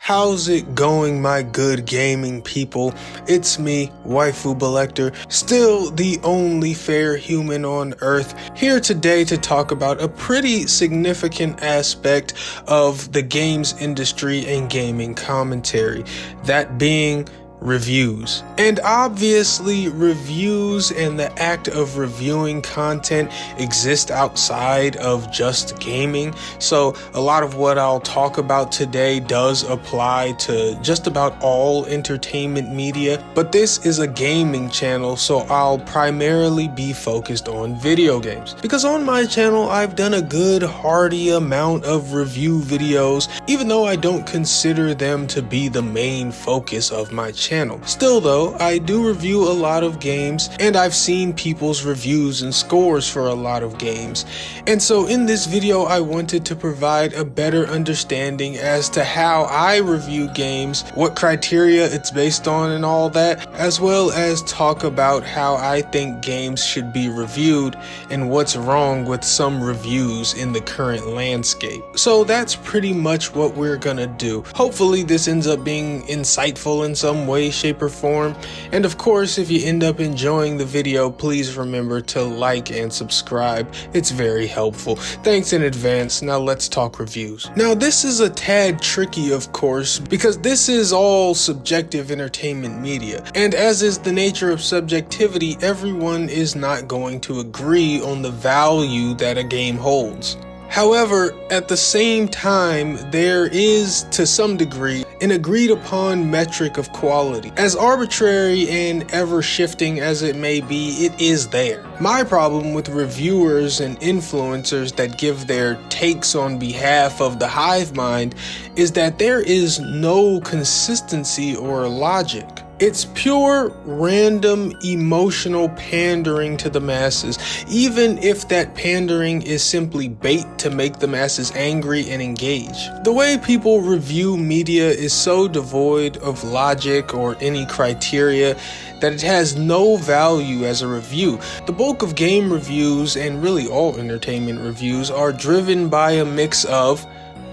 How's it going, my good gaming people? It's me, Waifu Belector, still the only fair human on Earth, here today to talk about a pretty significant aspect of the games industry and gaming commentary, that being reviews. And obviously, reviews and the act of reviewing content exist outside of just gaming, so a lot of what I'll talk about today does apply to just about all entertainment media, but this is a gaming channel, so I'll primarily be focused on video games. Because on my channel, I've done a good hearty amount of review videos, even though I don't consider them to be the main focus of my channel. Still though, I do review a lot of games, and I've seen people's reviews and scores for a lot of games. And so in this video, I wanted to provide a better understanding as to how I review games, what criteria it's based on and all that, as well as talk about how I think games should be reviewed and what's wrong with some reviews in the current landscape. So that's pretty much what we're gonna do. Hopefully this ends up being insightful in some way, shape, or form. And of course, if you end up enjoying the video, please remember to like and subscribe. It's very helpful. Thanks in advance. Now let's talk reviews. Now this is a tad tricky, of course, because this is all subjective entertainment media. And as is the nature of subjectivity, everyone is not going to agree on the value that a game holds. However, at the same time, there is, to some degree, an agreed upon metric of quality. As arbitrary and ever shifting as it may be, it is there. My problem with reviewers and influencers that give their takes on behalf of the hive mind is that there is no consistency or logic. It's pure, random, emotional pandering to the masses, even if that pandering is simply bait to make the masses angry and engage. The way people review media is so devoid of logic or any criteria that it has no value as a review. The bulk of game reviews, and really all entertainment reviews, are driven by a mix of,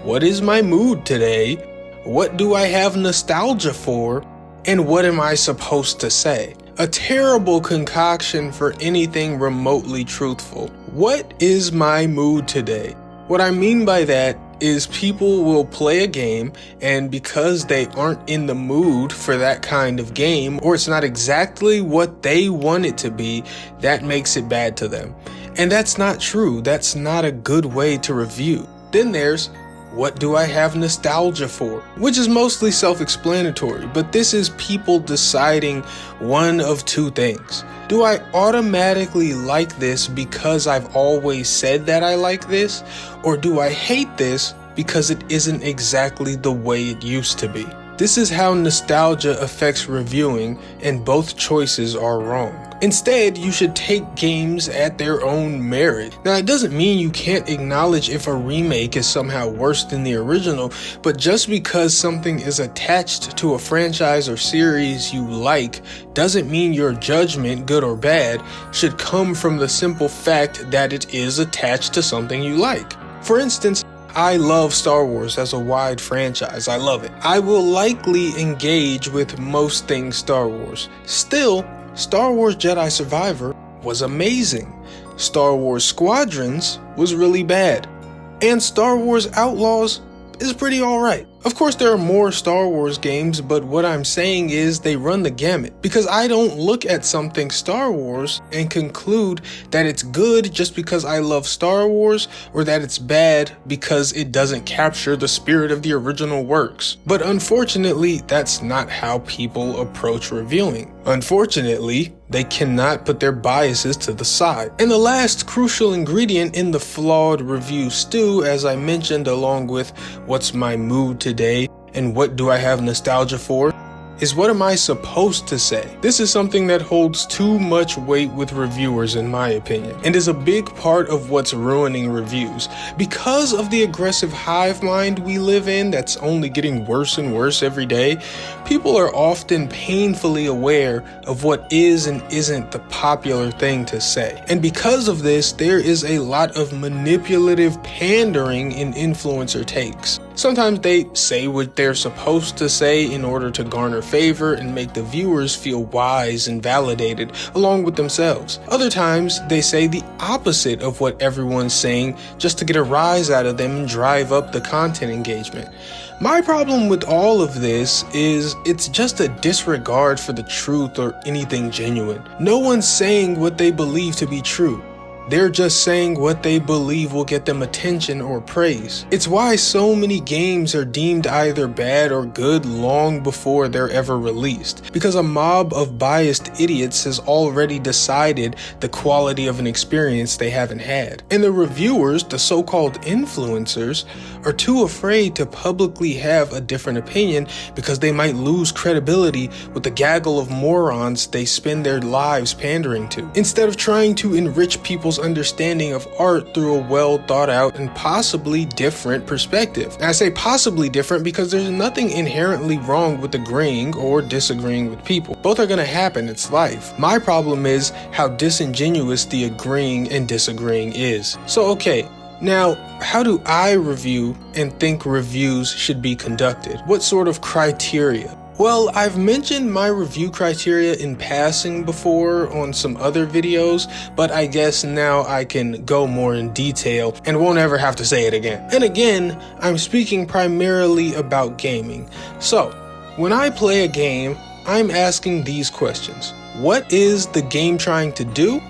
what is my mood today? What do I have nostalgia for? And what am I supposed to say? A terrible concoction for anything remotely truthful. What is my mood today? What I mean by that is people will play a game, and because they aren't in the mood for that kind of game, or it's not exactly what they want it to be, that makes it bad to them. And that's not true. That's not a good way to review. Then there's, what do I have nostalgia for? Which is mostly self-explanatory, but this is people deciding one of two things. Do I automatically like this because I've always said that I like this? Or do I hate this because it isn't exactly the way it used to be? This is how nostalgia affects reviewing, and both choices are wrong. Instead, you should take games at their own merit. Now, it doesn't mean you can't acknowledge if a remake is somehow worse than the original, but just because something is attached to a franchise or series you like doesn't mean your judgment, good or bad, should come from the simple fact that it is attached to something you like. For instance, I love Star Wars as a wide franchise. I love it. I will likely engage with most things Star Wars. Still, Star Wars Jedi Survivor was amazing. Star Wars Squadrons was really bad. And Star Wars Outlaws is pretty alright. Of course, there are more Star Wars games, but what I'm saying is they run the gamut. Because I don't look at something Star Wars and conclude that it's good just because I love Star Wars, or that it's bad because it doesn't capture the spirit of the original works. But unfortunately, that's not how people approach reviewing. Unfortunately, they cannot put their biases to the side. And the last crucial ingredient in the flawed review stew, as I mentioned along with what's my mood today and what do I have nostalgia for, is what am I supposed to say? This is something that holds too much weight with reviewers in my opinion, and is a big part of what's ruining reviews. Because of the aggressive hive mind we live in that's only getting worse and worse every day, people are often painfully aware of what is and isn't the popular thing to say. And because of this, there is a lot of manipulative pandering in influencer takes. Sometimes they say what they're supposed to say in order to garner favor and make the viewers feel wise and validated along with themselves. Other times they say the opposite of what everyone's saying just to get a rise out of them and drive up the content engagement. My problem with all of this is it's just a disregard for the truth or anything genuine. No one's saying what they believe to be true. They're just saying what they believe will get them attention or praise. It's why so many games are deemed either bad or good long before they're ever released, because a mob of biased idiots has already decided the quality of an experience they haven't had. And the reviewers, the so-called influencers, are too afraid to publicly have a different opinion because they might lose credibility with the gaggle of morons they spend their lives pandering to. Instead of trying to enrich people's understanding of art through a well thought out and possibly different perspective. And I say possibly different because there's nothing inherently wrong with agreeing or disagreeing with people. Both are gonna happen, it's life. My problem is how disingenuous the agreeing and disagreeing is. So okay, now, how do I review and think reviews should be conducted? What sort of criteria? Well, I've mentioned my review criteria in passing before on some other videos, but I guess now I can go more in detail and won't ever have to say it again. And again, I'm speaking primarily about gaming. So, when I play a game, I'm asking these questions. What is the game trying to do?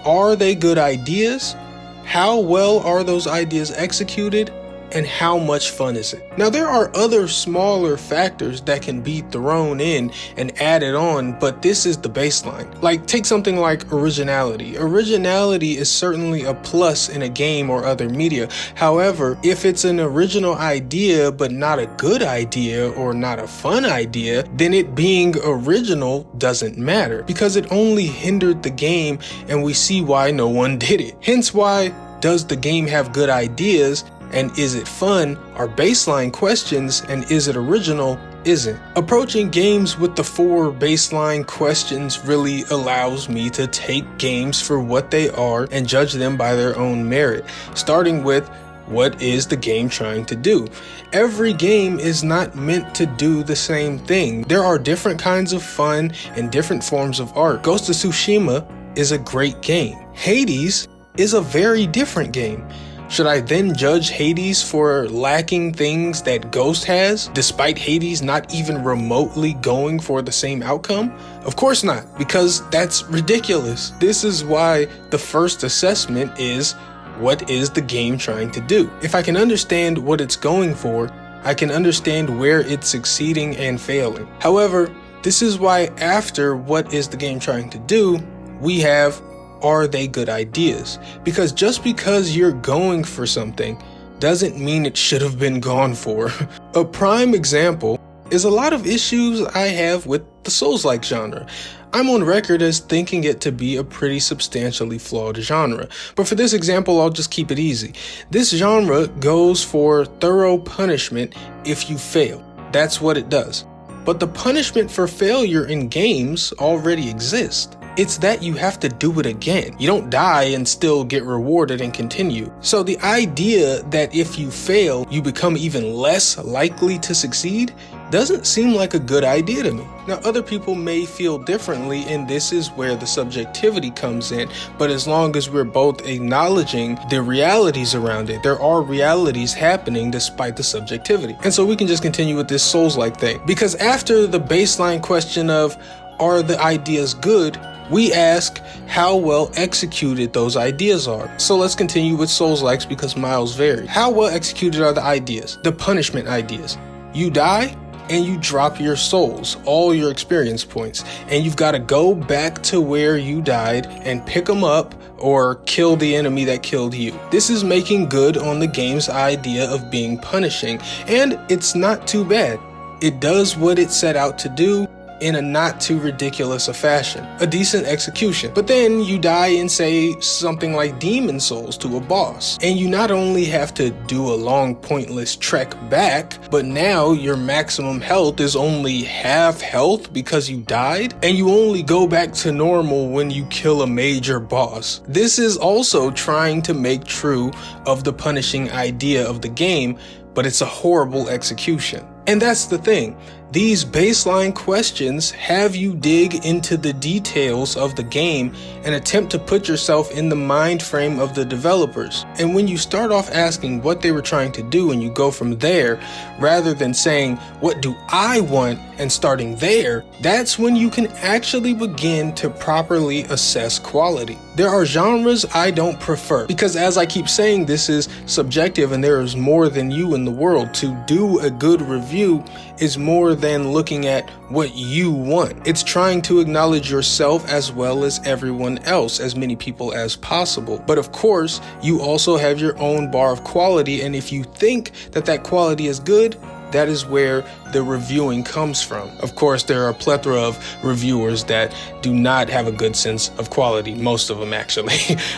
Are they good ideas? How well are those ideas executed? And how much fun is it? Now, there are other smaller factors that can be thrown in and added on, but this is the baseline. Like, take something like originality. Originality is certainly a plus in a game or other media. However, if it's an original idea but not a good idea or not a fun idea, then it being original doesn't matter because it only hindered the game, and we see why no one did it. Hence why, does the game have good ideas? And is it fun are baseline questions, and is it original isn't. Approaching games with the 4 baseline questions really allows me to take games for what they are and judge them by their own merit, starting with what is the game trying to do? Every game is not meant to do the same thing. There are different kinds of fun and different forms of art. Ghost of Tsushima is a great game. Hades is a very different game. Should I then judge Hades for lacking things that Ghost has, despite Hades not even remotely going for the same outcome? Of course not, because that's ridiculous. This is why the first assessment is, what is the game trying to do? If I can understand what it's going for, I can understand where it's succeeding and failing. However, this is why after what is the game trying to do, we have, are they good ideas? Because just because you're going for something doesn't mean it should have been gone for. A prime example is a lot of issues I have with the Souls-like genre. I'm on record as thinking it to be a pretty substantially flawed genre, but for this example I'll just keep it easy. This genre goes for thorough punishment if you fail. That's what it does. But the punishment for failure in games already exists. It's that you have to do it again. You don't die and still get rewarded and continue. So the idea that if you fail, you become even less likely to succeed doesn't seem like a good idea to me. Now, other people may feel differently, and this is where the subjectivity comes in, but as long as we're both acknowledging the realities around it, there are realities happening despite the subjectivity. And so we can just continue with this Souls-like thing. Because after the baseline question of, are the ideas good? We ask how well executed those ideas are. So let's continue with Souls-likes because miles vary. How well executed are the ideas? The punishment ideas. You die and you drop your souls, all your experience points, and you've got to go back to where you died and pick them up or kill the enemy that killed you. This is making good on the game's idea of being punishing, and it's not too bad. It does what it set out to do in a not too ridiculous a fashion, a decent execution. But then you die in, say, something like Demon Souls to a boss, and you not only have to do a long pointless trek back, but now your maximum health is only half health because you died, and you only go back to normal when you kill a major boss. This is also trying to make true of the punishing idea of the game, but it's a horrible execution. And that's the thing. These baseline questions have you dig into the details of the game and attempt to put yourself in the mind frame of the developers. And when you start off asking what they were trying to do and you go from there, rather than saying, what do I want, and starting there, that's when you can actually begin to properly assess quality. There are genres I don't prefer, because as I keep saying, this is subjective and there is more than you in the world. To do a good review is more than looking at what you want. It's trying to acknowledge yourself as well as everyone else, as many people as possible. But of course, you also have your own bar of quality, and if you think that that quality is good, that is where the reviewing comes from. Of course, there are a plethora of reviewers that do not have a good sense of quality, most of them actually,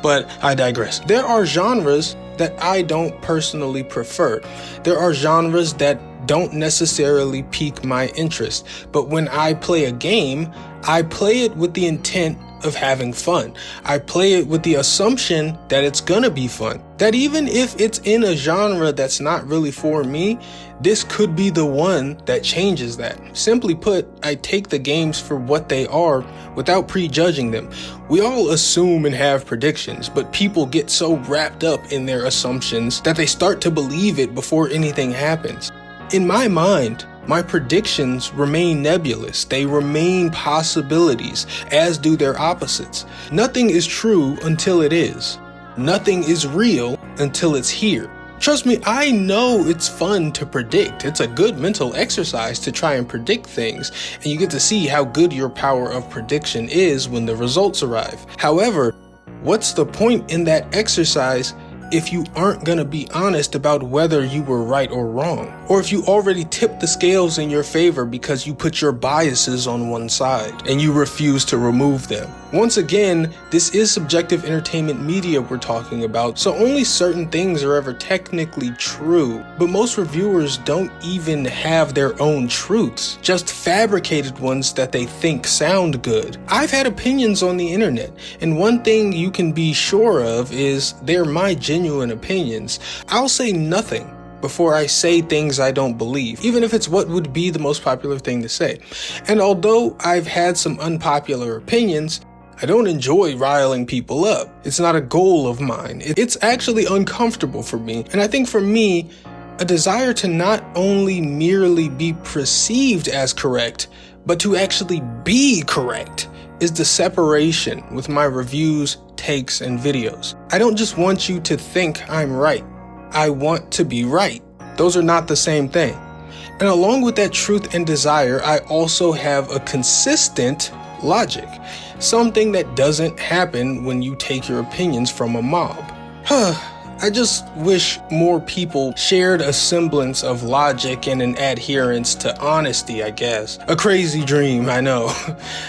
but I digress. There are genres that I don't personally prefer. There are genres that don't necessarily pique my interest, but when I play a game, I play it with the intent of having fun. I play it with the assumption that it's gonna be fun. That even if it's in a genre that's not really for me, this could be the one that changes that. Simply put, I take the games for what they are without prejudging them. We all assume and have predictions, but people get so wrapped up in their assumptions that they start to believe it before anything happens. In my mind, my predictions remain nebulous. They remain possibilities, as do their opposites. Nothing is true until it is. Nothing is real until it's here. Trust me, I know it's fun to predict. It's a good mental exercise to try and predict things, and you get to see how good your power of prediction is when the results arrive. However, what's the point in that exercise if you aren't going to be honest about whether you were right or wrong? Or if you already tipped the scales in your favor because you put your biases on one side and you refuse to remove them? Once again, this is subjective entertainment media we're talking about, so only certain things are ever technically true. But most reviewers don't even have their own truths, just fabricated ones that they think sound good. I've had opinions on the internet, and one thing you can be sure of is they're my genuine opinions. I'll say nothing before I say things I don't believe, even if it's what would be the most popular thing to say. And although I've had some unpopular opinions, I don't enjoy riling people up. It's not a goal of mine. It's actually uncomfortable for me. And I think for me, a desire to not only merely be perceived as correct, but to actually be correct is the separation with my reviews, takes, and videos. I don't just want you to think I'm right. I want to be right. Those are not the same thing. And along with that truth and desire, I also have a consistent logic. Something that doesn't happen when you take your opinions from a mob. I just wish more people shared a semblance of logic and an adherence to honesty, I guess. A crazy dream, I know.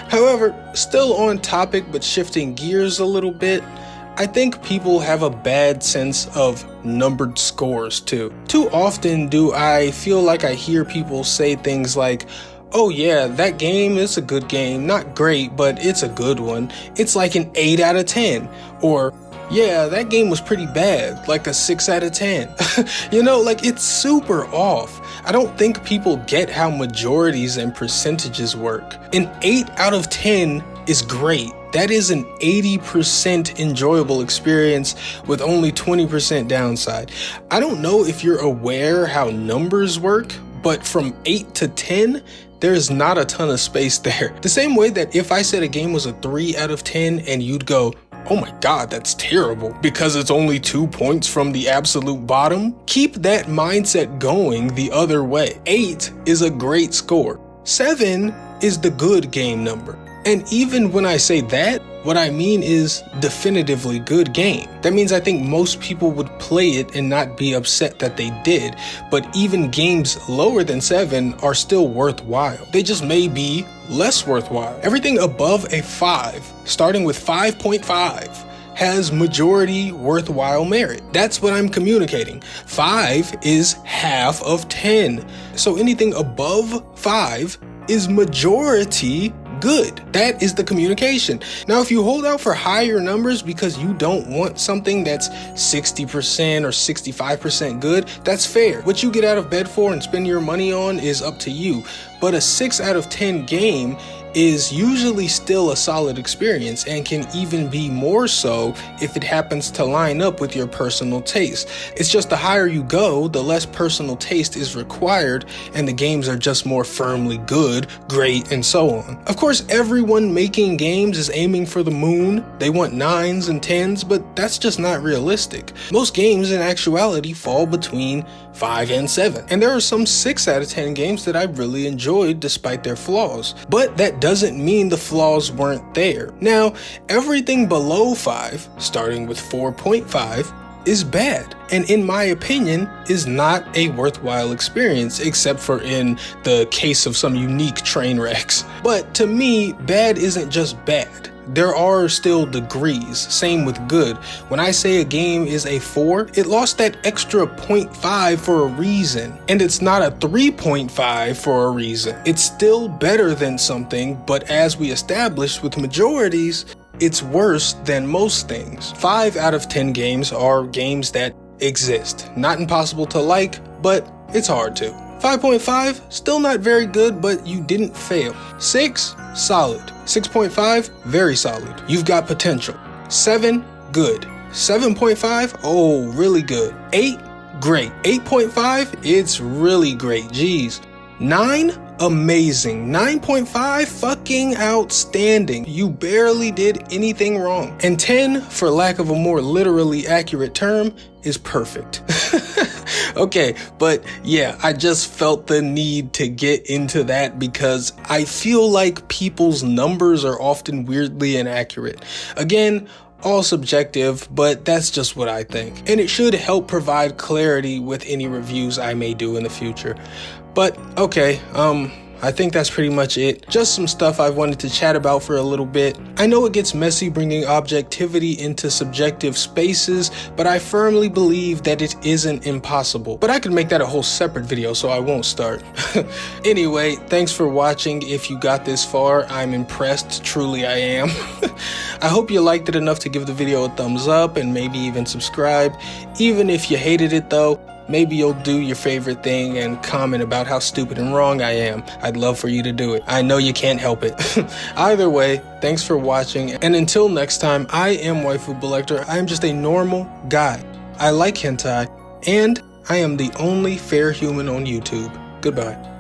However, still on topic but shifting gears a little bit, I think people have a bad sense of numbered scores too. Too often do I feel like I hear people say things like, oh yeah, that game is a good game, not great, but it's a good one. It's like an 8 out of 10. Or, yeah, that game was pretty bad, like a 6 out of 10. You know, like it's super off. I don't think people get how majorities and percentages work. An 8 out of 10 is great. That is an 80% enjoyable experience with only 20% downside. I don't know if you're aware how numbers work, but from 8 to 10, there's not a ton of space there. The same way that if I said a game was a 3 out of 10 and you'd go, oh my God, that's terrible because it's only 2 points from the absolute bottom. Keep that mindset going the other way. 8 is a great score. 7 is the good game number. And even when I say that, what I mean is definitively good game. That means I think most people would play it and not be upset that they did. But even games lower than 7 are still worthwhile. They just may be less worthwhile. Everything above a 5, starting with 5.5, has majority worthwhile merit. That's what I'm communicating. 5 is half of 10. So anything above 5 is majority good. That is the communication. Now, if you hold out for higher numbers because you don't want something that's 60% or 65% good, that's fair. What you get out of bed for and spend your money on is up to you. But a 6 out of 10 game is usually still a solid experience and can even be more so if it happens to line up with your personal taste. It's just the higher you go, the less personal taste is required and the games are just more firmly good, great, and so on. Of course, everyone making games is aiming for the moon. They want 9s and 10s, but that's just not realistic. Most games in actuality fall between 5 and 7. And there are some 6 out of 10 games that I really enjoyed despite their flaws. But that doesn't mean the flaws weren't there. Now, everything below 5, starting with 4.5, is bad, and in my opinion, is not a worthwhile experience, except for in the case of some unique train wrecks. But to me, bad isn't just bad. There are still degrees, same with good. When I say a game is a 4, it lost that extra 0.5 for a reason. And it's not a 3.5 for a reason. It's still better than something, but as we established with majorities, it's worse than most things. 5 out of 10 games are games that exist. Not impossible to like, but it's hard to. 5.5, still not very good, but you didn't fail. 6, solid. 6.5, very solid. You've got potential. 7, good. 7.5, oh, really good. 8, great. 8.5, it's really great. Jeez. 9, amazing. 9.5, fucking outstanding. You barely did anything wrong. And 10, for lack of a more literally accurate term, is perfect. Okay, but yeah, I just felt the need to get into that because I feel like people's numbers are often weirdly inaccurate. Again, all subjective, but that's just what I think. And it should help provide clarity with any reviews I may do in the future. But okay, I think that's pretty much it. Just some stuff I wanted to chat about for a little bit. I know it gets messy bringing objectivity into subjective spaces, but I firmly believe that it isn't impossible. But I could make that a whole separate video, so I won't start. Anyway, thanks for watching. If you got this far, I'm impressed. Truly, I am. I hope you liked it enough to give the video a thumbs up and maybe even subscribe. Even if you hated it though, maybe you'll do your favorite thing and comment about how stupid and wrong I am. I'd love for you to do it. I know you can't help it. Either way, thanks for watching, and until next time, I am Waifu Belector. I am just a normal guy. I like hentai, and I am the only fair human on YouTube. Goodbye.